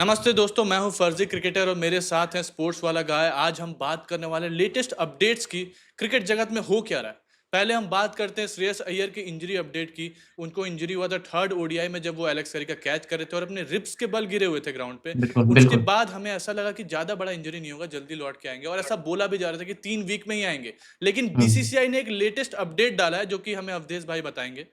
नमस्ते दोस्तों, मैं हूं फर्जी क्रिकेटर और मेरे साथ हैं स्पोर्ट्स वाला गाय। आज हम बात करने वाले लेटेस्ट अपडेट्स की। क्रिकेट जगत में हो क्या रहा है। पहले हम बात करते हैं श्रेयस अय्यर की इंजरी अपडेट की। उनको इंजरी हुआ था थर्ड ओडीआई में, जब वो एलेक्स कैरी का कैच कर रहे थे और अपने रिब्स के बल गिरे हुए थे ग्राउंड पे। बिल्कुल, उसके बिल्कुल। बाद हमें ऐसा लगा कि ज्यादा बड़ा इंजरी नहीं होगा, जल्दी लौट के आएंगे और ऐसा बोला भी जा रहा था कि 3 वीक में ही आएंगे। लेकिन हुँ। बीसीसीआई ने एक लेटेस्ट अपडेट डाला है जो कि हमें अवधेश भाई बताएंगे।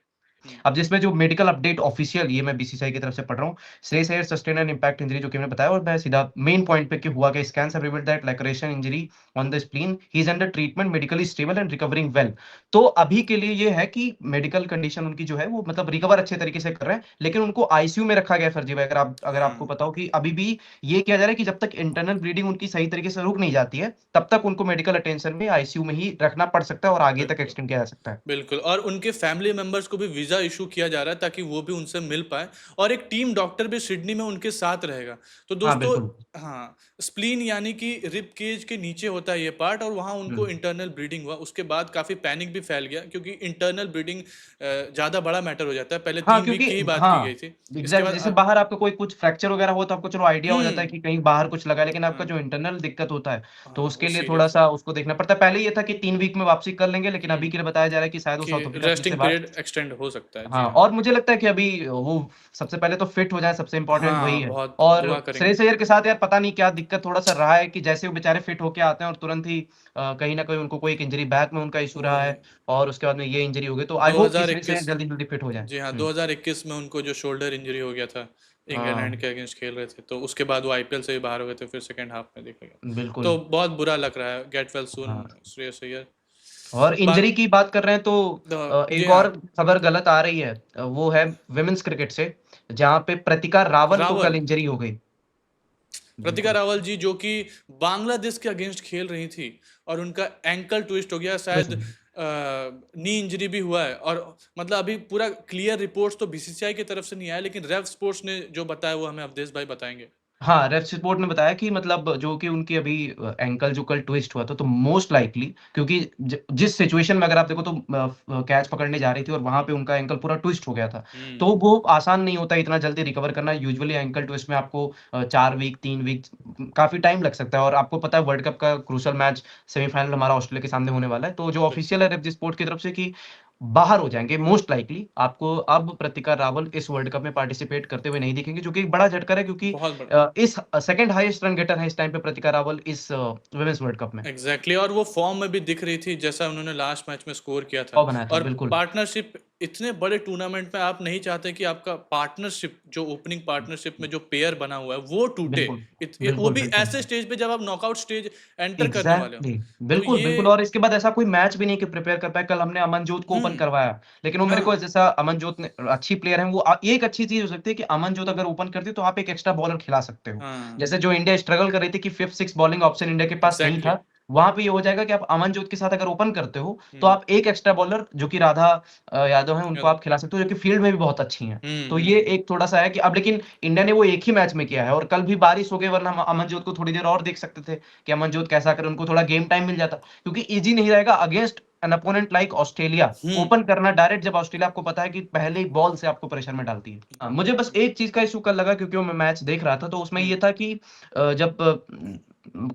हम्म, अब जिसमें जो मेडिकल अपडेट ऑफिशियल ये मैं बीसीसीआई की तरफ से पढ़ रहा हूँ। Shreyas Iyer sustain an impact injury जो कि मैंने बताया और मैं सीधा मेन पॉइंट पे कि हुआ क्या scans have revealed that लैक्रेशन injury on the spleen he is under treatment medically stable and recovering well. तो अभी के लिए ये है कि मेडिकल कंडीशन उनकी जो है वो मतलब रिकवर अच्छे तरीके से कर रहे हैं, लेकिन उनको आईसीयू में रखा गया है फर्जी भाई। अगर आपको हाँ, पता हो कि अभी भी ये किया जा रहा है कि जब तक इंटरनल ब्लीडिंग उनकी सही तरीके से रुक नहीं जाती है, तब तक उनको मेडिकल अटेंशन में आईसीयू में ही रखना पड़ सकता है और आगे तक बिल्कुल। एक्सटेंड किया जा सकता है। बिल्कुल, और उनके फैमिली मेंबर्स को भी वीज़ा इश्यू किया जा रहा है ताकि वो भी उनसे मिल पाएँ और एक टीम डॉक्टर भी सिडनी में उनके साथ रहेगा। तो हाँ, दोस्तों, बिल्कुल। हाँ, स्प्लीन यानी कि रिब केज के नीचे होता है ये पार्ट और वहाँ हुँ। उनको इंटरनल ब्लीडिंग हुआ। उसके बाद काफ़ी पैनिक भी फैल गया क्योंकि इंटरनल ब्लीडिंग ज़्यादा बड़ा मैटर हो जाता है। पहले हाँ, 3 क्योंकि वीक की ही बात की गई हाँ, थी। इसके एग्ज़ैक्टली बाद जैसे बाहर आपका कोई कुछ फ्रैक्चर वगैरह हो तो आपको चलो आइडिया हो जाता है हुँ, कि कहीं बाहर कुछ लगा है, लेकिन आपका हाँ, जो इंटरनल दिक्कत होता है, तो हाँ, वो उसके लिए सीरियस है। थोड़ा-सा उसको देखना पड़ता है। पहले ये था कि 3 वीक में वापसी कर लेंगे, लेकिन हुँ, अभी के लिए बताया जा रहा है कि शायद वो कि साउथ अफ्रीका ट्रिप से रेस्टिंग बाद पीरियड एक्सटेंड हो सकता है। जी हाँ, हाँ। और मुझे लगता है कि अभी वो सबसे पहले तो फिट हो जाए, सबसे इम्पोर्टेंट वही हाँ, है। बहुत और दुआ करेंगे। श्रेयस अय्यर के साथ यार पता नहीं क्या दिक्कत थोड़ा-सा रहा है कि जैसे वो बेचारे फिट होके आते हैं और तुरंत ही कहीं न कहीं उनको कोई एक इंजरी बैक में उनका इश्यू रहा वही। है और उसके बाद में ये इंजरी हो गई। तो आई होप कि श्रेयस अय्यर 2021, जल्दी-जल्दी फिट हो जाएँ। जी हाँ, हुँ। 2021 में उनको जो शोल्डर इंजरी हो गया था, इंग्लैंड हाँ, के अगेंस्ट खेल रहे थे, तो उसके बाद वो आईपीएल से भी बाहर हो गए थे, फिर सेकंड हाफ में देखा गया। बिल्कुल। तो बहुत बुरा लग रहा है, गेट वेल सून हाँ। श्रेयस अय्यर। और इंजरी बात की बात कर रहे हैं तो जी एक हाँ, और खबर गलत आ रही है। वो है वुमेन्स क्रिकेट से, जहाँ पे प्रतिका रावल को कल रावल, इंजरी हो गई। प्रतिका बिल्कुल। रावल जी जो कि बांग्लादेश के अगेंस्ट खेल रही थी और उनका एंकल ट्विस्ट हो गया, ट्विस्ट शायद नी इंजरी भी हुआ है और मतलब अभी पूरा क्लियर रिपोर्ट्स तो बीसीसीआई की तरफ से नहीं आया, लेकिन रेव स्पोर्ट्स ने जो बताया वो हमें अवधेश भाई बताएँगे। हाँ, रेफ रिपोर्ट ने बताया कि मतलब जो कि उनकी अभी एंकल जो कल ट्विस्ट हुआ था, तो मोस्ट लाइकली क्योंकि जिस सिचुएशन में अगर आप देखो तो कैच पकड़ने जा रही थी और वहाँ पे उनका एंकल पूरा ट्विस्ट हो गया था। तो हुँ, वो आसान नहीं होता इतना जल्दी रिकवर करना। यूजुअली एंकल ट्विस्ट में आपको 4 वीक, 3 वीक काफ़ी टाइम लग सकता है और आपको पता है वर्ल्ड कप का क्रूशियल मैच सेमीफाइनल हमारा ऑस्ट्रेलिया के सामने होने वाला है। तो जो बिल्कुल। ऑफिशियल है रेफ स्पोर्ट की तरफ से कि बाहर हो जाएँगे मोस्ट लाइकली। आपको अब प्रतिका रावल इस वर्ल्ड कप में पार्टिसिपेट करते हुए नहीं दिखेंगे, जो कि एक बड़ा झटका है क्योंकि बहुत बड़ा। इस सेकंड हाईएस्ट रन गेटर है इस टाइम पे प्रतिका रावल इस वुमेन्स वर्ल्ड कप में। एग्ज़ैक्टली, और वो फ़ॉर्म में भी दिख रही थी जैसा उन्होंने लास्ट मैच में स्कोर किया था। 100 बनाया था, और बिल्कुल। पार्टनरशिप, इतने बड़े टूर्नामेंट में आप नहीं चाहते कि आपका पार्टनरशिप, जो ओपनिंग पार्टनरशिप में जो पेयर बना हुआ है वो टूटे। बिल्कुल, वो बिल्कुल, भी बिल्कुल। ऐसे स्टेज पे जब आप नॉकआउट स्टेज एंटर करने वाले हो। एग्ज़ैक्टली तो बिल्कुल, ये बिल्कुल और इसके बाद ऐसा कोई मैच भी नहीं कि प्रिपेयर कर पाए। कल हमने अमनजोत को ओपन हुँ, करवाया, लेकिन वो मेरे को हाँ, जैसा अमनजोत ने अच्छी प्लेयर है वो ये एक अच्छी चीज़ हो सकती है कि अमनजोत अगर ओपन करती है तो आप एक एक्स्ट्रा बॉलर खिला सकते हो। हाँ, जैसे जो इंडिया स्ट्रगल कर रही थी कि 5th 6th bowling option India के पास नहीं एग्ज़ैक्टली। था, वहाँ पे ये हो जाएगा कि आप अमनजोत के साथ अगर ओपन करते हो, तो हुँ, आप एक एक्स्ट्रा बॉलर जो कि राधा यादव हैं उनको याद आप खिला सकते हो जो कि फील्ड में भी बहुत अच्छी हैं। हुँ, तो ये हुँ, एक थोड़ा-सा है कि अब लेकिन इंडिया ने वो एक ही मैच में किया है और कल भी बारिश हो गई वरना हम अमनजोत को थोड़ी देर और देख सकते थे कि अमनजोत कैसा करे, उनको थोड़ा गेम टाइम मिल जाता। क्योंकि ईज़ी नहीं रहेगा against an opponent like Australia, hmm, open करना डायरेक्ट जब ऑस्ट्रेलिया आपको पता है कि पहले ही बॉल से आपको प्रेशर में डालती है। मुझे बस एक चीज़ का इश्यू कल लगा क्योंकि वो मैं मैच देख रहा था तो उसमें हुँ। ये था कि जब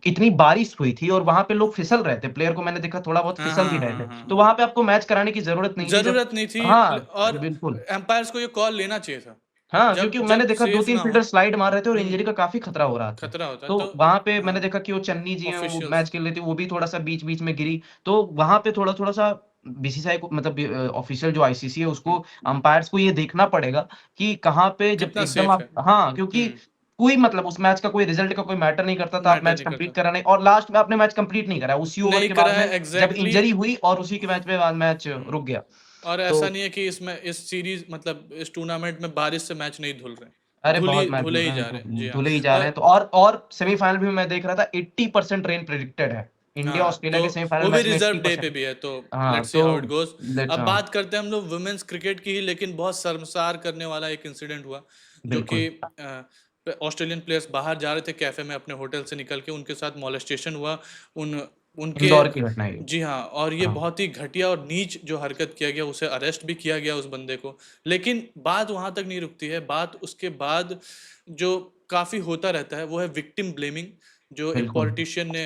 इतनी बारिश हुई थी और वहाँ पे लोग फिसल रहे थे, प्लेयर को मैंने देखा थोड़ा बहुत हाँ, फिसल भी हाँ, रहे हाँ, थे। हाँ, तो हाँ। वहाँ पे आपको मैच कराने की ज़रूरत नहीं थी जब ज़रूरत नहीं थी हाँ, और बिल्कुल। एम्पायर्स को ये कॉल लेना चाहिए था। हाँ, क्योंकि जब मैंने जब देखा सेफ 2-3 ना हो। फील्डर स्लाइड मार रहे थे और हुँ, इंजरी का काफ़ी खतरा हो रहा था। खतरा होता है तो तो वहाँ पे मैंने हाँ, देखा कि वो चन्नी जी हैं, वो ऑफ़िशियल्स। मैच खेल रही थी, वो भी थोड़ा-सा बीच-बीच में गिरी। तो वहाँ पे थोड़ा-थोड़ा-सा बीसीसीआई को मतलब ऑफ़िशियल जो आईसीसी है हुँ, उसको अंपायर्स को ये देखना पड़ेगा कि कहाँ पे जब कितना एकदम सेफ आप है। हाँ, क्योंकि हुँ, कोई मतलब उस मैच का कोई रिज़ल्ट का कोई मैटर नहीं करता था, आप मैटर मैच नहीं कंप्लीट करता। करा नहीं और लास्ट में आपने मैच कंप्लीट नहीं करा। उसी ओवर नहीं के करा बाद है में जब एग्ज़ैक्टली। इंजरी हुई और उसी के मैच में बाद मैच हुँ, रुक गया। और तो ऐसा नहीं है कि इसमें इस सीरीज़ मतलब इस टूर्नामेंट में बारिश से मैच नहीं धुल रहे हैं। अरे! बहुत मैच धुले धुल ही रहे हैं, जा रहे हैं। जी हाँ। धुले ही जा रहे हैं। तो और सेमीफाइनल भी मैं देख रहा था 80% रेन प्रेडिक्टेड है। इंडिया हाँ, ऑस्ट्रेलिया तो के सेमीफाइनल वो भी मैच में रिज़र्व डे पे 80% भी है, तो हाँ, लेट्स सी हाउ इट तो गोज़। लेट्स अब हाँ, बात करते हैं हम लोग वुमेन्स क्रिकेट की ही, लेकिन बहुत शर्मसार करने वाला एक इंसिडेंट हुआ, जो कि बिल्कुल। ऑस्ट्रेलियन प्लेयर्स बाहर जा रहे थे कैफ़े में अपने होटल से निकल के, उनके साथ मोलेस्टेशन हुआ। उन उनके इंदौर की घटना है ये। जी हाँ, और ये हाँ, बहुत ही घटिया और नीच जो हरकत किया गया, उसे अरेस्ट भी किया गया उस बंदे को। लेकिन बात वहाँ तक नहीं रुकती है, बात उसके बाद जो काफी होता रहता है वो है विक्टिम ब्लेमिंग, जो एक बिल्कुल। पॉलिटिशियन ने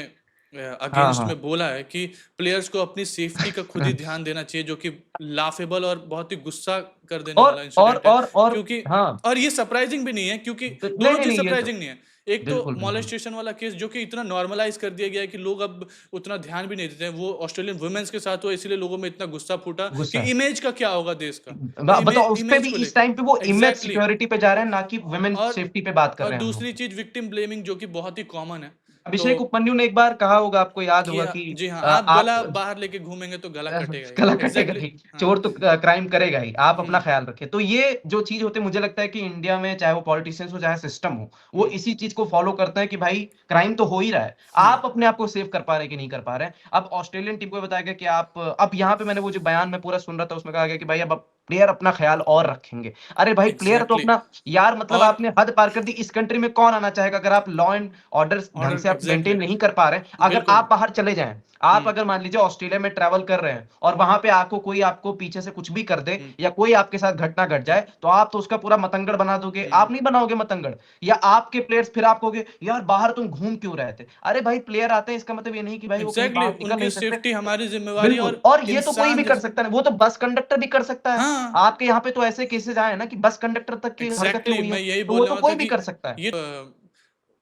हाँ, अगेंस्ट हाँ। में बोला है कि प्लेयर्स को अपनी सेफ्टी का खुद ही ध्यान देना चाहिए, जो कि लाफेबल और बहुत ही गुस्सा कर देने और वाला और इंसिडेंट है। और और क्योंकि हाँ। और ये सरप्राइजिंग भी नहीं है, क्योंकि नहीं, दोनों नहीं, चीज नहीं, ये तो सरप्राइजिंग नहीं है। एक तो बिल्कुल, बिल्कुल। मॉलेस्टेशन वाला केस जो कि इतना नॉर्मलाइज कर दिया गया है कि लोग अब उतना ध्यान भी नहीं देते हैं, वो ऑस्ट्रेलियन वुमेन्स के साथ हुआ, इसीलिए लोगों में इतना गुस्सा फूटा कि गुस्सा है। इमेज का क्या होगा देश का। तो बताओ उस पे इमेज भी को इस लेके टाइम पे वो इमेज एग्जैक्टली। सिक्योरिटी पे जा रहे हैं, ना कि वुमेन और सेफ्टी पे बात कर और रहे हैं हम दूसरी लोग। चीज विक्टिम ब्लेमिंग, जो कि बहुत ही कॉमन है। तो अभिषेक उपमन्यु ने एक बार कहा होगा, आपको याद कि होगा कि जी हाँ, आप आप गला बाहर लेके घूमेंगे तो गला कटेगा ही। गला कटेगा एग्जैक्टली। ही, हाँ। चोर तो क्राइम करेगा ही, आप अपना हुँ, ख्याल रखें। तो ये जो चीज होती है, मुझे लगता है कि इंडिया में चाहे वो पॉलिटिशियंस हो चाहे सिस्टम हो, वो हुँ, इसी चीज को फॉलो करते हैं कि भाई क्राइम तो हो ही रहा है, हुँ, आप अपने आप को सेव कर पा रहे हैं कि नहीं कर पा रहे हैं। अब ऑस्ट्रेलियन टीम को बताया गया कि आप अब यहाँ पे मैंने वो जो बयान में पूरा सुन रहा था, उसमें कहा गया कि भाई अब प्लेयर अपना ख्याल और रखेंगे। अरे भाई प्लेयर तो एग्जैक्टली। अपना, यार मतलब और आपने हद पार कर दी। इस कंट्री में कौन आना चाहेगा अगर आप लॉ एंड ऑर्डर ढंग ऑर्डर से आप एग्जैक्टली। मेंटेन नहीं कर पा रहे हैं। अगर बिल्कुल। आप बाहर चले जाएं, आप हुँ, अगर मान लीजिए ऑस्ट्रेलिया में ट्रैवल कर रहे हैं और वहां पे आपको कोई आपको पीछे से कुछ भी कर दे हुँ, या कोई आपके साथ घटना घट जाए, तो आप तो उसका पूरा मतंगड़ बना दोगे। हुँ। आप नहीं बनाओगे मतंगड़, या आपके प्लेयर्स फिर आप कहोगे यार बाहर तुम घूम क्यों रहे थे। अरे भाई प्लेयर आते हैं, इसका मतलब ये नहीं कि भाई वो कहीं एग्जैक्टली, बाहर निकल उनकी नहीं सकते। सेफ्टी हमारी ज़िम्मेवारी बिल्कुल, और और ये तो कोई इंसान भी कर जैसे। सकता है, वो तो बस कंडक्टर भी कर सकता है। हाँ, आपके यहाँ पे तो ऐसे केसेस आए हैं ना कि बस कंडक्टर तक की हरकतें एग्जैक्टली हुई हैं, मैं यही तो वो बोलने तो वाला था कोई भी कि कर सकता है। ये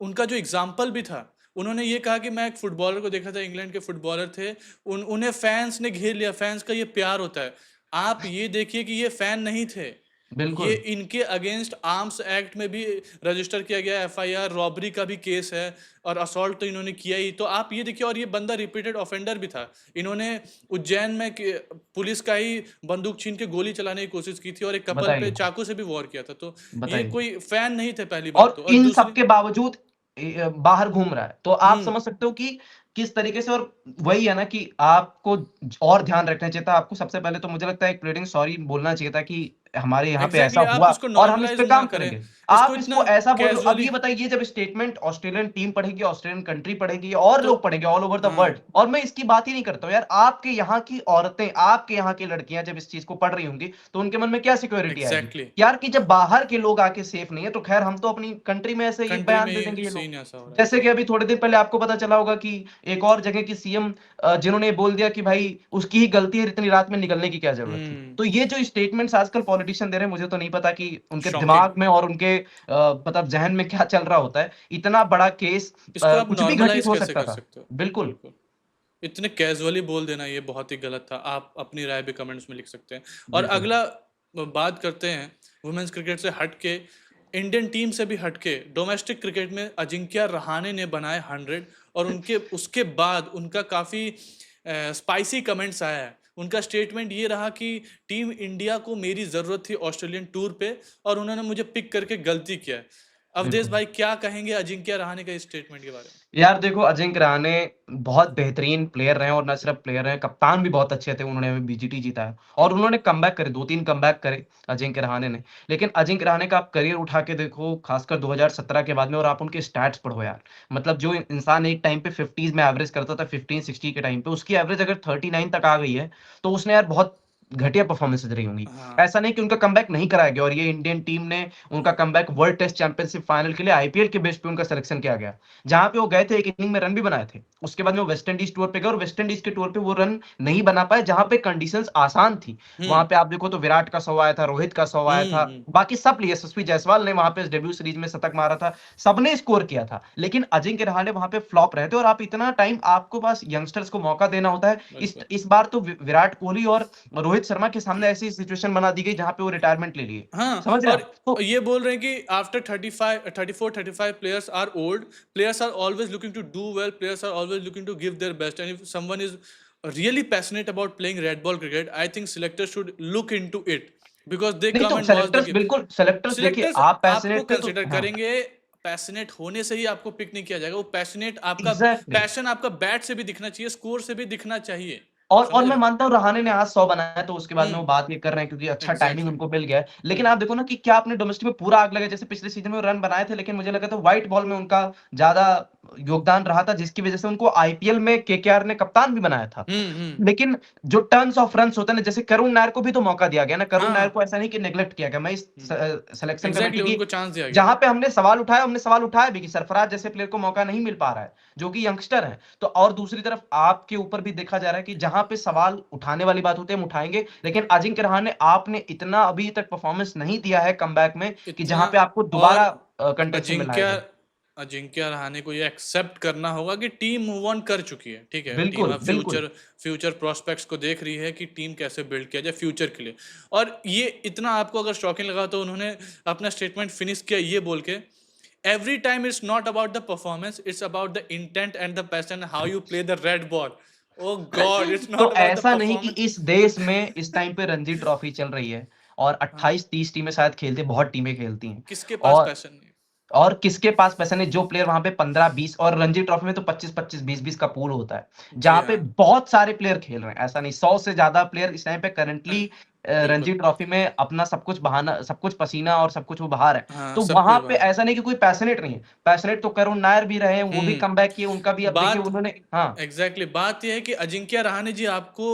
उनका जो एग्जाम्पल भी था, उन्होंने ये कहा कि मैं एक फुटबॉलर को देखा था, इंग्लैंड के फुटबॉलर थे, उन्हें फैंस ने घेर लिया, फैंस का ये प्यार होता है। आप ये देखिए कि ये फैन नहीं थे, ये बिल्कुल। इनके अगेंस्ट आर्म्स एक्ट में भी रजिस्टर किया गया एफआईआर, रॉबरी का भी केस है, और असॉल्ट तो इन्होंने किया ही। तो आप ये देखिए, और ये बंदा रिपीटेड ऑफेंडर भी था। इन्होंने उज्जैन में पुलिस का ही बंदूक छीन के गोली चलाने की कोशिश की थी, और एक कपल पे बताइए, चाकू से भी वॉर किया था। तो ये बताइए। कोई फैन नहीं थे, पहली बात तो, और और इन सब दूसरी। के बावजूद बाहर घूम रहा है। तो आप हम्म। समझ सकते हो कि किस तरीके से। और वही है ना कि आपको और ध्यान रखना चाहिए था। आपको सबसे पहले तो मुझे लगता है एक प्लेयरिंग सॉरी बोलना चाहिए था कि हमारे यहाँ पे ऐसा एग्जैक्टली, आप हुआ इसको और हम इस नॉर्मलाइज पे ना काम करें, करेंगे। आप इसको इसको इतना ऐसा बोल रहे हो। अब कैजुअली। ये बताइए, जब स्टेटमेंट ऑस्ट्रेलियन टीम पढ़ेगी, ऑस्ट्रेलियन कंट्री पढ़ेगी और तो लोग पढ़ेंगे ऑल ओवर द वर्ल्ड, हाँ, और मैं इसकी बात ही नहीं करता हूँ यार, आपके यहाँ की औरतें, आपके यहाँ की लड़कियां जब इस चीज को पढ़ रही होंगी, तो उनके मन में क्या सिक्योरिटी आएगी एग्जैक्टली। यार, कि जब बाहर के लोग आके सेफ नहीं है तो खैर हम तो अपनी कंट्री में ऐसे ही कंट्री बयान में दे ही देंगे ये लोग। सीन ऐसा हो रहा है जैसे तो। कि अभी थोड़े दिन पहले आपको पता चला होगा कि एक और जगह की सीएम, जिन्होंने बोल दिया कि भाई उसकी ही गलती है, इतनी रात में निकलने की क्या जरूरत थी। हम्म। तो ये जो स्टेटमेंट्स आजकल पॉलिटिशियन दे रहे हैं, मुझे तो नहीं पता कि उनके शॉकिंग। दिमाग में और उनके मतलब जहन में क्या चल रहा होता है। इतना बड़ा केस, इसको आप कुछ भी घटित नॉर्मलाइज हो कैसे सकता कर था। सकते हो? बिल्कुल। बिल्कुल। इतने कैजुअली बोल देना ये बहुत ही गलत था। आप अपनी राय भी कमेंट्स में लिख सकते हैं। और बिल्कुल। अगला बात करते हैं वुमेन्स क्रिकेट से हट के, इंडियन टीम से भी हट के, डोमेस्टिक क्रिकेट में अजिंक्य रहाणे ने बनाए 100, और उनके उसके बाद उनका काफ़ी स्पाइसी कमेंट्स आया है। उनका स्टेटमेंट ये रहा कि टीम इंडिया को मेरी ज़रूरत थी ऑस्ट्रेलियन टूर पे, और उन्होंने मुझे पिक करके गलती किया है। अवधेश बिल्कुल। भाई, क्या कहेंगे अजिंक्य रहाणे का इस स्टेटमेंट के बारे में? यार देखो, अजिंक्य रहाणे बहुत बेहतरीन प्लेयर रहे, और न सिर्फ प्लेयर रहे, कप्तान भी बहुत अच्छे थे। उन्होंने बीजीटी जीता है और उन्होंने कमबैक करे, 2-3 कमबैक करे अजिंक्य रहाणे ने। लेकिन अजिंक्य रहाणे का आप करियर उठा के देखो, खासकर 2017 के बाद में, और आप उनके स्टैट्स पढ़ो यार। मतलब जो इंसान एक टाइम पे 50s में एवरेज करता था, 15-60 के टाइम पे, उसकी एवरेज अगर 39 तक आ गई है, तो उसने यार बहुत घटिया परफॉर्मेंसेज रही होंगी। हाँ। ऐसा नहीं कि उनका कमबैक नहीं कराया गया, और ये इंडियन टीम ने उनका comeback world test championship final के लिए आईपीएल के बेस पे उनका सिलेक्शन किया गया, जहां पे वो गए थे, एक इनिंग में रन भी बनाए थे। उसके बाद में वो वेस्ट इंडीज टूर पे गए, और वेस्ट इंडीज के टूर पे वो रन नहीं बना पाए, जहां पे कंडीशंस आसान थी। वहां हम्म। पे आप देखो तो विराट का 100 आया था, रोहित का 100 आया था, हम्म। बाकी सब लिए, यशस्वी जायसवाल ने वहां पे डेब्यू सीरीज में शतक मारा था, सबने स्कोर किया था। लेकिन अजिंक्य रहाणे वहां पे फ्लॉप रहे थे। और आप इतना टाइम, आपको पास यंगस्टर्स को मौका देना होता है। बिल्कुल। इस बार तो विराट कोहली और रोहित शर्मा के सामने ऐसी सिचुएशन बना दी गई जहां पे वो रिटायरमेंट ले लिए। हाँ, समझ रहे हैं और आप? तो ये बोल रहे हैं कि after 35 34 35 players are old, players are always looking to do well, players are always looking to give their best, and if someone is really passionate about playing red ball cricket, I think selectors should look into it, because they नहीं, come तो and watch the selectors, game. बिल्कुल selectors देखिए, Selectors आप आपको passionate थे तो consider हाँ। करेंगे, पैशनेट होने से ही आपको पिक नहीं किया जाएगा। वो पैशनेट आपका एग्जैक्टली। पैशन आपका बैट से भी दिखना चाहिए, स्कोर से भी दिखना चाहिए। और समझ मैं रहे हो? मानता हूँ रहाणे ने आज 100 बनाया तो उसके बाद में वो हुँ, बात ये कर रहे हैं क्योंकि अच्छा टाइमिंग एग्ज़ैक्टली। उनको मिल गया है। लेकिन हुँ, आप देखो ना कि क्या आपने डोमेस्टिक में पूरा आग लगा जैसे पिछले सीज़न में वो रन बनाए थे लेकिन मुझे लगा था व्हाइट बॉल में उनका ज़्यादा योगदान रहा था जिसकी वज़ह से उनको आईपीएल में केकेआर ने कप्तान भी बनाया था। हुँ, हुँ। लेकिन जो टन्स ऑफ रन्स होते हैं ना जैसे करुण नायर को भी तो मौका दिया गया ना, करुण नायर हाँ, को ऐसा नहीं कि नेग्लेक्ट किया गया। मैं इस हुँ, सिलेक्शन कमेटी एग्ज़ैक्टली की उनको चांस दिया गया। जहाँ पे हमने सवाल उठाया भी कि सरफराज जैसे प्लेयर को मौका नहीं मिल पा रहा है, जो कि यंगस्टर हैं। तो और दूसरी तरफ आपके ऊपर भी देखा जा रहा है कि जहाँ पे सवाल उठाने वाली बात होती है हम उठाएँगे, लेकिन अजिंक्य रहाणे आपने इतना अभी तक परफॉर्मेंस नहीं दिया है कमबैक में कि इतना जहाँ पे आपको और दोबारा कंटेंशन में लाया अजिंक्य जाए। अजिंक्य रहाणे को ये एक्सेप्ट करना होगा कि टीम मूव ऑन कर चुकी है, ठीक है? टीम बिल्कुल, अब बिल्कुल। फ्यूचर प्रोस्पेक्ट्स को देख रही है कि टीम कैसे बिल्ड किया जाए फ्यूचर के लिए। और ये इतना आपको अगर शॉकिंग लगा तो उन्होंने अपना स्टेटमेंट फिनिश किया ये बोल के, "every time it's not about the performance, it's about the intent and the passion how you play the red ball." Oh God! It's तो नॉट अबाउट द ऐसा नहीं कि परफॉर्मेंस। इस देश में इस टाइम पे रणजी ट्रॉफी चल रही है और हाँ, 28-30 टीमें शायद खेलती हैं, बहुत टीमें खेलती हैं। किसके पास और पैशन नहीं है? और किसके पास पैसा नहीं, जो प्लेयर वहाँ पे 15-20 और रणजी ट्रॉफी में तो 25-25, 20-20 का पूल होता है, जी जहाँ पे हाँ। बहुत सारे प्लेयर खेल रहे हैं। ऐसा नहीं 100 से ज़्यादा प्लेयर इस टाइम पे हाँ, करंटली रणजी बिल्कुल। ट्रॉफी में अपना सब कुछ पसीना और सब कुछ वो बहा रहे हैं। हाँ, तो सब कुछ वहाँ पे बाहर है। ऐसा नहीं कि कोई पैशनेट नहीं है। पैशनेट तो करुण नायर भी रहे हैं, वो भी हुँ। कमबैक किए, उनका भी अब देखिए बात उन्होंने हाँ, एग्ज़ैक्टली बात ये है कि अजिंक्य रहाणे जी आपको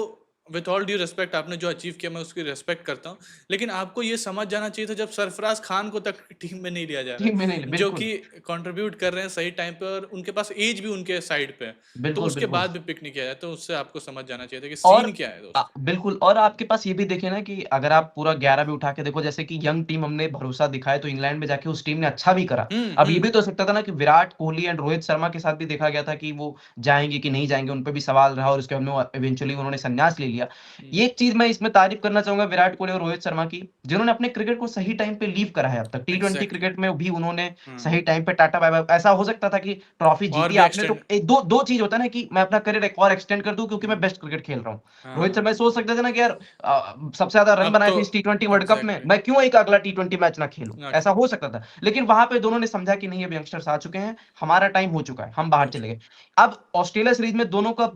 विथ ऑल ड्यू रिस्पेक्ट आपने जो अचीव किया मैं उसकी रिस्पेक्ट करता हूँ। लेकिन आपको ये समझ जाना चाहिए था जब सरफराज खान को तक टीम में नहीं लिया जा रहा टीम में नहीं है, जो बिल्कुल। कि कंट्रीब्यूट कर रहे हैं सही टाइम पे और उनके पास एज भी उनके साइड पे है। तो बिल्कुल, उसके बिल्कुल। बाद भी पिक नहीं किया जाए तो उससे आपको समझ जाना चाहिए था कि और सीन क्या है दोस्तों। बिल्कुल और आपके पास ये भी देखिए ना कि अगर आप पूरा 11 भी उठा के देखो जैसे कि यंग टीम हमने भरोसा दिखाया तो इंग्लैंड में जाके उस टीम ने अच्छा भी करा। हुँ, अब ये भी हुँ। तो हो सकता था ना कि विराट कोहली एंड रोहित शर्मा के साथ भी देखा गया था कि वो जाएँगे कि नहीं जाएँगे, उन पे भी सवाल रहा और उसके बाद में वो इवेंचुअली उन्होंने संन्यास ले लिया। हुँ, ये एक चीज़ मैं इसमें तारीफ़ करना चाहूँगा विराट कोहली और रोहित शर्मा की, जिन्होंने अपने क्रिकेट को सही टाइम पे लीव करा है अब तक। टी20 एग्ज़ैक्टली। क्रिकेट में भी उन्होंने हुँ, सही टाइम पे टाटा बाय-बाय ऐसा हो सकता था कि ट्रॉफी और जीती भी आपने तो एक्सटेंड एक 2 चीज़ होता है ना कि मैं अपना करियर एक और एक्सटेंड कर दूँ क्योंकि मैं हुँ, बेस्ट क्रिकेट खेल रहा हूँ। रोहित हाँ। शर्मा सोच सकते थे ना कि यार सबसे ज़्यादा रन अब बनाए तो थे इस टी20 वर्ल्ड कप में, एग्ज़ैक्टली मैं क्यों एक अगला टी20 मैच ना खेलूँ? ना ऐसा खेलूँ, हो सकता था। लेकिन वहाँ पे दोनों ने समझा कि नहीं अब यंगस्टर्स आ चुके हैं, हमारा टाइम हो चुका है, हम बाहर हो चले चुका गए। अब ऑस्ट्रेलिया सीरीज़ में दोनों का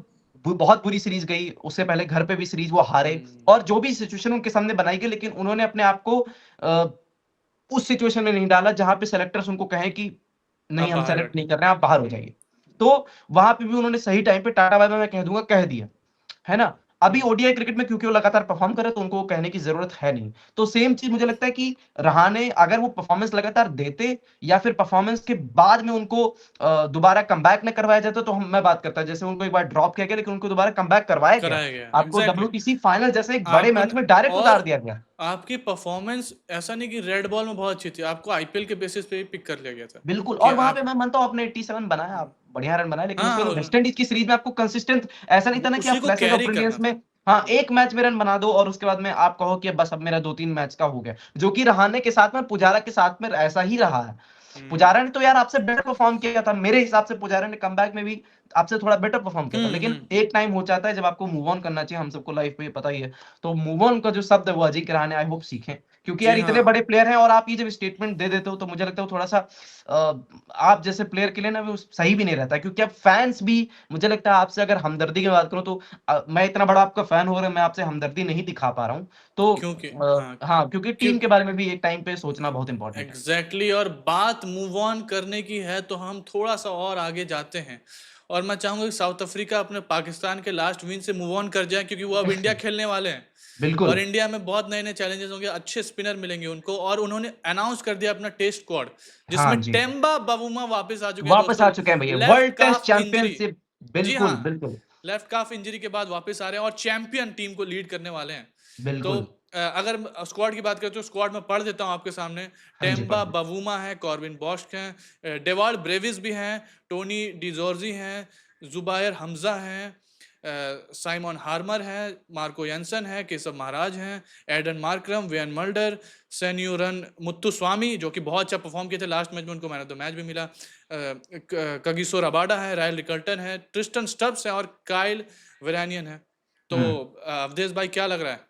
बहुत बुरी सीरीज़ गई, उससे पहले घर पे भी सीरीज़ वो हारे हुँ, और जो भी सिचुएशन उनके सामने बनाई गई लेकिन उन्होंने अपने आप को अ, उस सिचुएशन में नहीं डाला जहाँ पे सेलेक्टर्स उनको कहें कि नहीं अब हम बाहर सेलेक्ट बैठो। नहीं कर रहे हैं, आप बाहर हो हुँ, जाइए। तो वहाँ पे भी उन्होंने सही टाइम पे टाटा बाय-बाय मैं कह दूँगा कह दिया। है ना? अभी हुँ। ओडीआई क्रिकेट में क्योंकि वो लगातार परफ़ॉर्म कर रहे हैं, तो उनको वो कहने की ज़रूरत है नहीं। तो सेम चीज़ मुझे लगता है कि रहाणे अगर वो परफ़ॉर्मेंस लगातार देते या फिर परफ़ॉर्मेंस के बाद में उनको दोबारा कमबैक ना करवाया जाता तो हम मैं बात करता। जैसे उनको एक बार ड्रॉप किया गया लेकिन उनको दोबारा कमबैक करवाया गया। कराया गया, आपको एग्ज़ैक्टली डब्ल्यूटीसी फाइनल जैसे एक बड़े आपन मैच में डायरेक्ट और उतार दिया गया। आपकी परफ़ॉर्मेंस ऐसा नहीं कि रेड बॉल में बहुत अच्छी थी, आपको आईपीएल के बेसिस पे ही पिक कर लिया गया था, बिल्कुल कि और वहाँ पे आप मैं मानता हूँ आपने 87 बनाया, हुँ, आप बढ़िया रन बनाए, लेकिन उसके हाँ, बाद वेस्ट इंडीज़ की सीरीज़ में आपको कंसिस्टेंट ऐसा नहीं वो था ना कि आप उसी को फ्लैशेस ऑफ कैरी करना ब्रिलियंस में था। हाँ, हुँ, 1 मैच में रन बना दो और उसके बाद में आप कहो कि बस अब मेरा 2-3 मैच का हो गया। जो कि रहाणे के साथ में, पुजारा के साथ में ऐसा ही रहा है। हुँ, पुजारा ने तो यार आपसे बेटर परफ़ॉर्म किया था। मेरे हिसाब से पुजारा ने कमबैक में भी आपसे थोड़ा बेटर परफ़ॉर्म किया था। हुँ, लेकिन हुँ। एक टाइम हो जाता है जब आपको मूव ऑन करना चाहिए, हम सबको लाइफ़ में ये पता ही है। तो मूव ऑन का जो शब्द है वो अजिंक्य रहाणे आई होप सीखें। क्योंकि जी यार इतने हाँ, बड़े प्लेयर हैं और आप ये जब स्टेटमेंट दे देते हो तो मुझे लगता है वो थोड़ा-सा आप जैसे प्लेयर के लिए ना वो सही भी नहीं रहता है क्योंकि अब फैन्स भी मुझे लगता है आपसे अगर हमदर्दी की बात करूँ तो मैं इतना बड़ा आपका फैन हो रहा मैं आपसे हमदर्दी नहीं दिखा पा रहा हूँ। तो क्योंकि हाँ, हाँ, क्योंकि क्यों टीम के बारे में भी एक टाइम पे सोचना बहुत इम्पोर्टेंट है। एग्ज़ैक्टली और बात मूव ऑन करने की है तो हम थोड़ा-सा और आगे जाते हैं और मैं चाहूँगा कि साउथ अफ्रीका अपने पाकिस्तान के लास्ट विन से मूव ऑन कर जाए क्योंकि वो अब इंडिया खेलने वाले हैं और बिल्कुल। इंडिया में बहुत नए-नए चैलेंजेस होंगे, अच्छे स्पिनर मिलेंगे उनको और उन्होंने अनाउंस कर दिया अपना टेस्ट स्क्वाड हाँ जिसमें जी। टेम्बा बावूमा वापस आ चुके हैं वापस दोस्तों, आ चुके हैं भैया लेफ्ट वर्ल्ड टेस्ट काफ इंजरी चैंपियनशिप जी बिल्कुल, हाँ, बिल्कुल, लेफ्ट काफ इंजरी के बाद वापस आ रहे हैं और चैंपियन टीम को लीड करने वाले हैं। तो बिल्कुल। अगर स्क्वाड की बात करें तो स्क्वाड में पढ़ देता हूँ आपके सामने हाँ जी, टेम्बा पढ़िए। बवूमा है, कॉर्बिन बॉस्क हैं, डेवाल्ड ब्रेविस भी हैं, टोनी डिज़ोर्जी हैं, ज़ुबायर हमज़ा हैं, साइमन हार्मर हैं, मार्को येंसन है, केशव महाराज हैं, Aiden Markram, Wiaan Mulder, Senuran Muthusamy जो कि बहुत अच्छा परफॉर्म किए थे लास्ट मैच में उनको मैन ऑफ द मैच भी मिला, कगिसो रबाडा है, रायल रिकल्टन है, ट्रिस्टन स्टब्स है और काइल वेरानियन है। तो हुँ। अवधेश भाई क्या लग रहा है?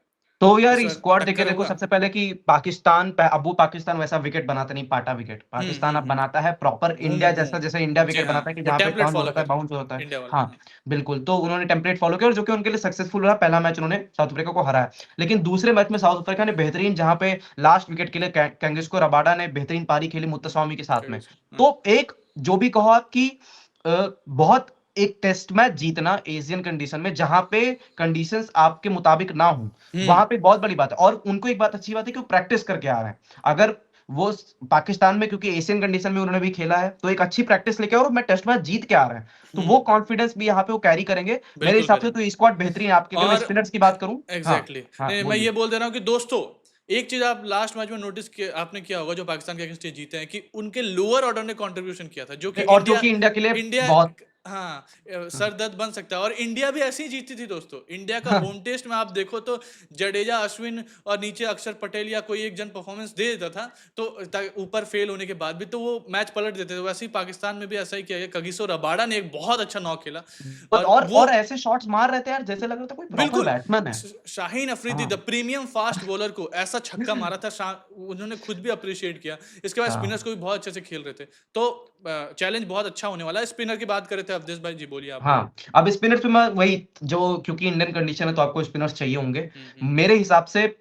तो यार सर स्क्वाड देखे टक्कर देखो, होगा। सबसे पहले कि पाकिस्तान अब वो पाकिस्तान वैसा विकेट बनाता नहीं, पाटा विकेट पाकिस्तान अब हम्म। बनाता है प्रॉपर घूम इंडिया घूम। जैसा, जैसे इंडिया जी विकेट हाँ, बनाता है कि वो जहाँ पे टेम्पलेट टर्न हो फॉलो जाता है, कर रहे बाउंस हो जाता हैं है। इंडिया वाले। हाँ बिल्कुल, तो उन्होंने टेम्पलेट फॉलो किया और जो कि उनके लिए सक्सेसफुल रहा। पहला मैच उन्होंने साउथ अफ्रीका को हराया, लेकिन दूसरे मैच में साउथ अफ्रीका ने बेहतरीन, जहां पे लास्ट विकेट के लिए कैंगिस को रबाडा ने बेहतरीन पारी खेली मुत्तस्वामी के साथ में। हाँ। तो एक जो भी कहो आपकी बहुत एक टेस्ट मैच जीतना एशियन कंडीशन में, जहां पे कंडीशंस आपके मुताबिक ना हो, वहां पे बहुत बड़ी बात है। और उनको एक बात अच्छी बात है कि वो प्रैक्टिस करके आ रहे हैं। अगर वो पाकिस्तान में, क्योंकि एशियन कंडीशन में उन्होंने भी खेला है, तो एक अच्छी प्रैक्टिस लेके और मैं टेस्ट मैच जीत के आ रहे हैं, तो वो हम्म। कॉन्फिडेंस भी यहाँ पे वो कैरी करेंगे मेरे बिल्कुल हिसाब से। करेंगे। तो ये स्क्वाड बेहतरीन है आपकी, अगर मैं और स्पिनर्स की बात करूं। हाँ एग्जैक्टली हाँ, नहीं, मैं बोलिए। ये बोल दे रहा हूँ कि दोस्तों, एक चीज आप लास्ट मैच में नोटिस किया, आपने किया होगा, जो पाकिस्तान के अगेंस्ट ये जीते हैं, कि उनके लोअर ऑर्डर ने कंट्रीब्यूशन किया था, जो कि और जो इंडिया कि इंडिया के लिए इंडिया बहुत हाँ, सर दर्द बन सकता है। और इंडिया भी ऐसे ही जीती थी दोस्तों। इंडिया का होम टेस्ट में आप देखो तो जडेजा, अश्विन और नीचे अक्षर पटेल या कोई एक जन परफॉर्मेंस दे देता था, तो ऊपर फेल होने के बाद भी तो वो मैच पलट देते थे। वैसे ही पाकिस्तान में भी ऐसा ही किया गया। कगिसो रबाडा ने एक बहुत अच्छा नॉक खेला, बहुत, और वो और ऐसे शॉट्स मार रहे थे यार, जैसे लग रहा था कोई प्रॉपर बिल्कुल बैट्समैन है। शाहीन अफरीदी, हाँ द प्रीमियम फास्ट बॉलर को ऐसा छक्का मारा था। उन्होंने खुद भी अप्रिशिएट किया। इसके बाद हाँ स्पिनर्स को भी बहुत अच्छे से खेल रहे थे। तो चैलेंज बहुत अच्छा होने वाला है। स्पिनर की बात कर रहे थे अवधेश भाई जी, बोलिए, आप बोलिए। हाँ, अब स्पिनर्स पे मैं वही, जो क्योंकि इंडियन कंडीशन है तो आपको स्पिनर्स चाहिए होंगे हम्म। मेरे हिसाब से।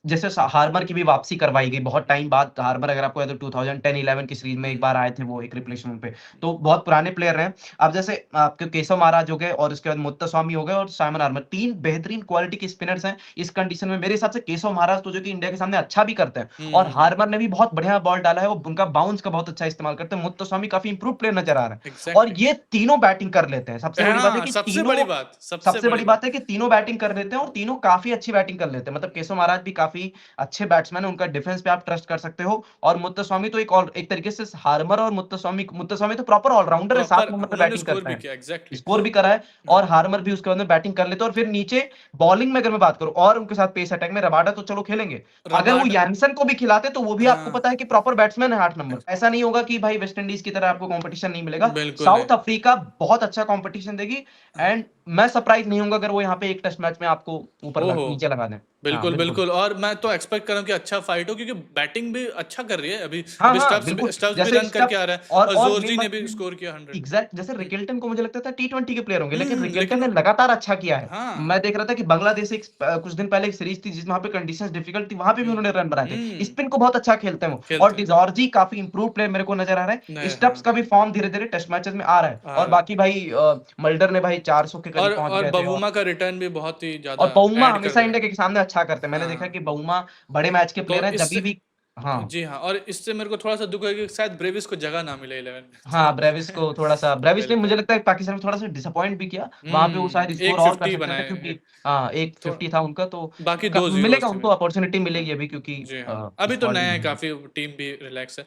जैसे हार्मर की भी वापसी करवाई गई बहुत टाइम बाद। हार्मर, अगर आपको याद हो, 2010-11 की सीरीज में एक बार आए थे वो एक रिप्लेसमेंट पे, तो बहुत पुराने प्लेयर रहे। अब जैसे आपके केशव महाराज हो गए, और उसके बाद मुत्तस्वामी हो गए, और साइमन हार्मर, तीन बेहतरीन क्वालिटी के स्पिनर्स हैं इस कंडीशन में मेरे हिसाब से। केशव महाराज तो जो कि इंडिया के सामने अच्छा भी करते हैं, और हम्म। हार्मर ने भी बहुत बढ़िया बॉल डाला है, वो उनका बाउंस का बहुत अच्छा इस्तेमाल करते हैं। मुत्तस्वामी काफी इंप्रूव प्लेयर नजर आ रहे हैं, और एग्जैक्टली। ये तीनों बैटिंग कर लेते हैं। सबसे बड़ी बात है हाँ, कि सबसे तीनों बड़ी बात, सबसे सबसे बड़ी बड़ी बात बात। है कि तीनों बैटिंग कर लेते हैं, और तीनों काफी अच्छी बैटिंग कर लेते हैं। मतलब केशव महाराज भी काफी अच्छे बैट्समैन है, उनका डिफेंस पे आप ट्रस्ट कर सकते हो। और मुत्तस्वामी तो एक तरीके से हार्मर और मुत्तस्वामी तो प्रॉपर ऑलराउंडर है, प्रॉपर 7 नंबर पे उन्होंने बैटिंग स्कोर करता भी है, किया, एग्जैक्टली। स्कोर भी करा है। हाँ। और हार्मर भी उसके बाद में बैटिंग कर लेते हैं। और फिर नीचे बॉलिंग में अगर मैं बात करूं, और उनके साथ पेस अटैक में रबाडा तो चलो खेलेंगे। अगर वो रबाडा। यानसन को भी खिलाते तो वो भी आपको हाँ। पता है कि प्रॉपर बैट्समैन है 8 नंबर। ऐसा नहीं होगा कि भाई वेस्ट इंडीज की तरह आपको कंपटीशन नहीं मिलेगा। बिल्कुल नहीं। साउथ अफ्रीका बहुत अच्छा कंपटीशन देगी, एंड मैं सरप्राइज नहीं होऊंगा अगर वो यहाँ पे एक टेस्ट मैच में आपको ओहो, नीचे लगा दें। हाँ बिल्कुल बिल्कुल। बिल्कुल। और मैं तो एक्सपेक्ट कर रहा हूँ कि अच्छा फाइट हो, क्योंकि बैटिंग भी अच्छा कर रही है अभी। हाँ अभी हाँ स्टब्स भी बिल्कुल, स्टब्स भी जैसे रन करके स्टप्स, आ रहा है, और और मेन जोर्जी ने बात भी स्कोर किया 100। एग्जैक्ट, जैसे रिकेल्टन को मुझे लगता था T20 के प्लेयर होंगे, लेकिन रिकेल्टन लेकिन ने लगातार अच्छा किया है। हाँ। मैं देख रहा था कि बांग्लादेश एक कुछ दिन पहले एक सीरीज थी जिसमें वहां पे कंडीशंस डिफिकल्ट थी, वहां पे भी उन्होंने रन बनाए थे। हम्म। स्पिन को बहुत अच्छा खेलते हैं वो। और खेलते हैं। डिजॉर्जी काफी इंप्रूव प्लेयर मेरे को नजर आ रहा है। नहीं, स्टप्स हाँ, का भी फॉर्म धीरे धीरे टेस्ट मैचेस में आ रहा है। आ और रहा है। बाकी भाई मल्डर ने भाई 400 के करीब पहुंच और गए थे। बवुमा का रिटर्न भी बहुत ही ज्यादा और बउमा ऐड कर हमेशा देगा। इंडिया के सामने अच्छा करते हैं। मैंने देखा हाँ। कि बउमा बड़े मैच के तो प्लेयर हैं जब इससे भी। हाँ जी हाँ, और इससे मेरे को थोड़ा सा दुख है कि शायद ब्रेविस को जगह ना मिले 11 में, तो हाँ, ब्रेविस को थोड़ा सा, ब्रेविस ने बिल्कुल। मुझे लगता है पाकिस्तान में थोड़ा सा डिसअपॉइंट भी किया। वहां पे वो शायद स्कोर एक और कर 50 सकते थे, बनाए, क्योंकि एक हाँ, एक थोड़ा, 50 था उनका तो। बाकी 2 जीरोस मिलेगा थे उनको, मेरे। अपॉर्चुनिटी हाँ। मिलेगी अभी, क्योंकि जी हाँ, अभी तो स्क्वाड भी नया है नहीं है। काफी, टीम भी रिलैक्स है।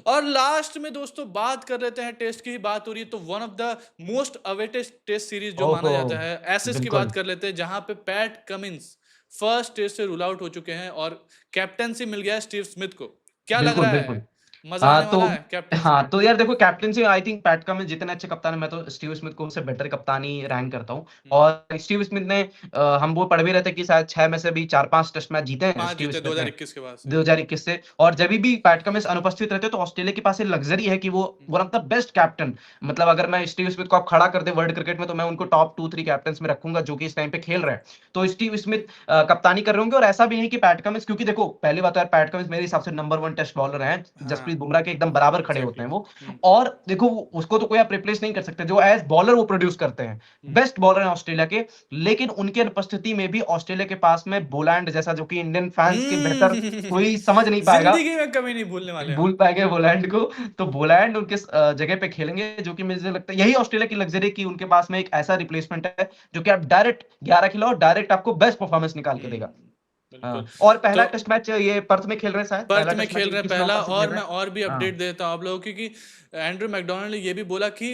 और लास्ट में दोस्तों बात कर लेते हैं, टेस्ट की ही बात हो रही है तो one of the most awaited test series जो माना ओहो, जाता है, एसेस की बात बिल्कुल कर लेते हैं, जहां पे पैट कमिंस फर्स्ट टेस्ट से रूल आउट हो चुके हैं, और कैप्टनसी मिल गया है स्टीव स्मिथ को। क्या लग बिल्कुल रहा है, बिल्कुल। मजा आने तो वाला है कैप्टनसी में? हाँ, तो यार देखो, captaincy I think PAT Cummins जितने अच्छे कप्तान है, मैं तो स्टीव स्मिथ को उससे बेटर कप्तानी रैंक करता हूँ। हम्म। और स्टीव स्मिथ ने हम वो पढ़ भी रहे थे कि शायद 6 में से भी 4-5 टेस्ट मैच जीते हैं 5 स्टीव जीते स्मिथ ने 2021 के बाद से। 2021 से। और जब भी पैट कमिंस अनुपस्थित रहते तो ऑस्ट्रेलिया के पास ये लग्जरी है कि वो one of the best captain, मतलब अगर मैं स्टीव स्मिथ को आप खड़ा कर दे वर्ल्ड क्रिकेट में, तो मैं उनको टॉप 2-3 कैप्टन में रखूंगा जो कि इस टाइम पे खेल रहे हैं। तो स्टीव स्मिथ कप्तानी कर रहे होंगे। और ऐसा भी नहीं कि पैट कमिंस, क्योंकि देखो पहली बात है, पैट कमिंस मेरे हिसाब से नंबर 1 टेस्ट बॉलर हैं, हाँ, जसप्रीत बुमराह के एकदम बराबर खड़े होते एग्जैक्टली। हैं वो। और देखो उसको तो कोई आप रिप्लेस नहीं कर सकते, जो एज बॉलर वो प्रोड्यूस करते हैं, बेस्ट बॉलर हैं ऑस्ट्रेलिया के। लेकिन उनकी अनुपस्थिति में भी ऑस्ट्रेलिया के पास में बोलैंड जैसा, जो कि इंडियन फैंस के बेहतर कोई समझ नहीं पाएगा, जिंदगी में कभी नहीं भूलने वाले हम। भूल पाएंगे बोलैंड को। तो बोलैंड उनके जगह पे खेलेंगे, जो कि मुझे लगता है यही ऑस्ट्रेलिया की लग्जरी, कि उनके पास में एक ऐसा रिप्लेसमेंट है जो कि आप डायरेक्ट 11 खिलाओ, डायरेक्ट आपको बेस्ट परफॉर्मेंस निकाल के देगा। बिल्कुल। और पहला तो टेस्ट मैच ये पर्थ में खेल रहे हैं, शायद पर्थ पहला में टेस्ट मैच खेल रहे हैं 21 पहला। नवंबर से खेल और रहे मैं हैं। और भी हाँ अपडेट देता हूं आप लोगों की, कि एंड्रू मैकडोनाल्ड ने ये भी बोला कि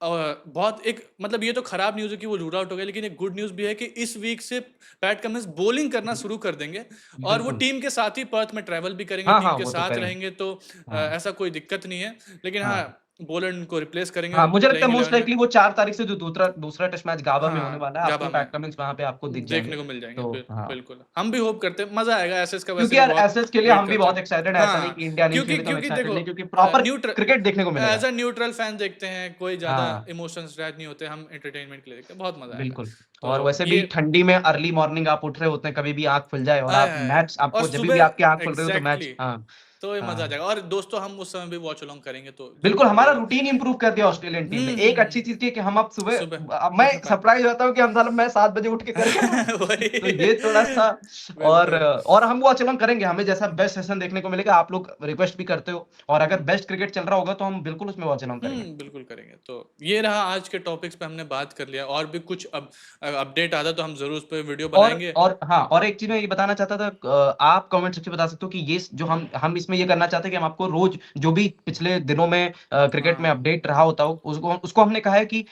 बहुत एक, मतलब ये तो खराब न्यूज़ है कि वो रूल आउट हो गया, लेकिन एक गुड न्यूज़ भी है कि इस वीक से पैट कमिंस बॉलिंग करना शुरू कर देंगे, और वो बिल्कुल। टीम के साथ ही पर्थ में ट्रैवल भी करेंगे, हाँ टीम हाँ, के वो तो साथ करेंगे। रहेंगे, तो हाँ ऐसा कोई दिक्कत नहीं है। लेकिन हाँ, हाँ बॉलर को रिप्लेस करेंगे हाँ, मुझे लगता है प्लेइंग मोस्ट 11 में। लाइकली वो 4 तारीख से जो दूसरा टेस्ट मैच गाबा में होने हाँ, वाला है, आपको गाबा में पैट कमिंस वहाँ पे आपको दिख जाएँगे। देखने को मिल जाएँगे। तो हाँ, बिल्कुल। हम भी होप करते हैं, मज़ा आएगा एसेस का, वैसे क्योंकि भी यार बहुत एसेस के लिए वेट हम भी करते बहुत हैं। एक्साइटेड है, ऐसा नहीं हाँ, कि इंडिया नहीं क्योंकि खेले तो हम क्योंकि एक्साइटेड देखो नहीं, क्योंकि प्रॉपर न्यूट्रल क्रिकेट देखने को मिलेगा। एज़ अ न्यूट्रल फैन देखते हैं, कोई ज़्यादा हाँ, इमोशंस ऐड नहीं होते, हम एंटरटेनमेंट के लिए देखते हैं, बहुत मज़ा आएगा। बिल्कुल। और तो वैसे भी ये ठंडी में अर्ली मॉर्निंग आप उठ रहे होते हैं, कभी भी आँख खुल जाए और आय आप हाय! मैच और आपको जभी भी आपकी आँख सुबह खुल रही हो तो मैच एग्ज़ैक्टली हाँ, तो ये मज़ा आ हाँ। जाएगा और दोस्तों हम उस समय भी वॉच अलोंग करेंगे तो ज़रूर बिल्कुल, मज़ा हमारा आएगा। रूटीन इंप्रूव कर दिया ऑस्ट्रेलियन टीम ने। एक अच्छी चीज़ थी कि हम अब सुबह सुबह मैं सरप्राइज़ रहता हूँ कि हम साला मैं 7 बजे उठ के कर क्या रहा हूँ। वही तो ये थोड़ा-सा बिल्कुल। और हम वो आचरण करेंगे, हमें जैसा बेस्ट सेशन देखने को मिलेगा, आप लोग रिक्वेस्ट भी करते हो और अगर बेस्ट क्रिकेट चल रहा होगा तो हम बिल्कुल उसमें वॉच अलोंग करेंगे। बिल्कुल करेंगे। तो ये रहा आज के टॉपिक्स पे हमने बात कर लिया और भी कुछ अपडेट आता तो हम ज़रूर उस पे वीडियो बनाएँगे। हाँ, और एक चीज़ मैं ये बताना चाहता था आप कमेंट सेक्शन में बता सकते हो कि ये जो हम इसमें ये करना चाहते हैं कि हम आपको रोज़ जो भी पिछले दिनों में क्रिकेट में हाँ, अपडेट रहा होता हो, उसको उसको हमने कहा है कि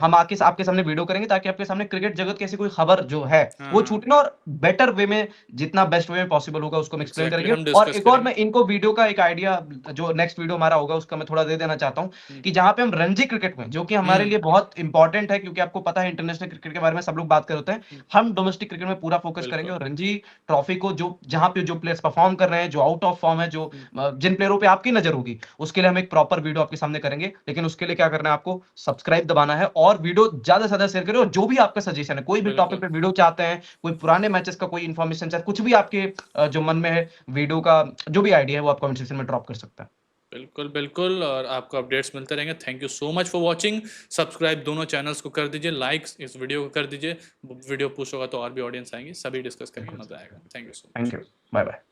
हम आपके सामने वीडियो करेंगे ताकि आपके सामने क्रिकेट जगत की ऐसी कोई खबर जो है, वो हाँ, छूटे ना और बेटर वे में जितना बेस्ट वे में पॉसिबल होगा उसको हम एक्सप्लेन एग्ज़ैक्टली करेंगे। हम और डिस्कस एक और करेंगे। मैं इनको वीडियो का एक आइडिया जो नेक्स्ट वीडियो हमारा होगा उसका मैं थोड़ा दे देना चाहता हूँ हुँ, कि जहाँ पे हम रणजी क्रिकेट में जो कि हमारे हुँ, लिए बहुत इंपॉर्टेंट है क्योंकि आपको पता है इंटरनेशनल क्रिकेट के बारे में सब लोग बात कर होते हैं। हुँ, हम डोमेस्टिक क्रिकेट में पूरा फोकस करेंगे बिल्कुल। और रणजी ट्रॉफी को जो जहाँ पे जो प्लेयर्स परफॉर्म कर रहे हैं, जो आउट ऑफ फॉर्म है, जो हुँ, जिन प्लेयरों पे आपकी नज़र होगी, उसके लिए हम एक प्रॉपर वीडियो आपके सामने करेंगे। लेकिन उसके लिए क्या करना है आपको सब्सक्राइब दबाना है और वीडियो ज़्यादा से ज़्यादा शेयर करें और जो भी आपका सजेशन है, कोई भी टॉपिक बिल्कुल, पे वीडियो चाहते हैं, कोई पुराने मैचेस का कोई इन्फॉर्मेशन चाहे कुछ भी आपके जो मन में है, वीडियो का जो भी आइडिया है वो आप कमेंट सेक्शन में ड्रॉप कर सकते हैं। बिल्कुल, बिल्कुल और आपको अपडेट्स मिलते रहेंगे। Thank you so much for watching. Subscribe दोनों चैनल्स को कर दीजिए, लाइक्स इस वीडियो को कर दीजिए। वीडियो पुश होगा तो और भी ऑडियंस आएँगी, सभी डिस्कस करेंगे, बिल्कुल, मज़ा आएगा। Thank you so thank much. You. Bye bye.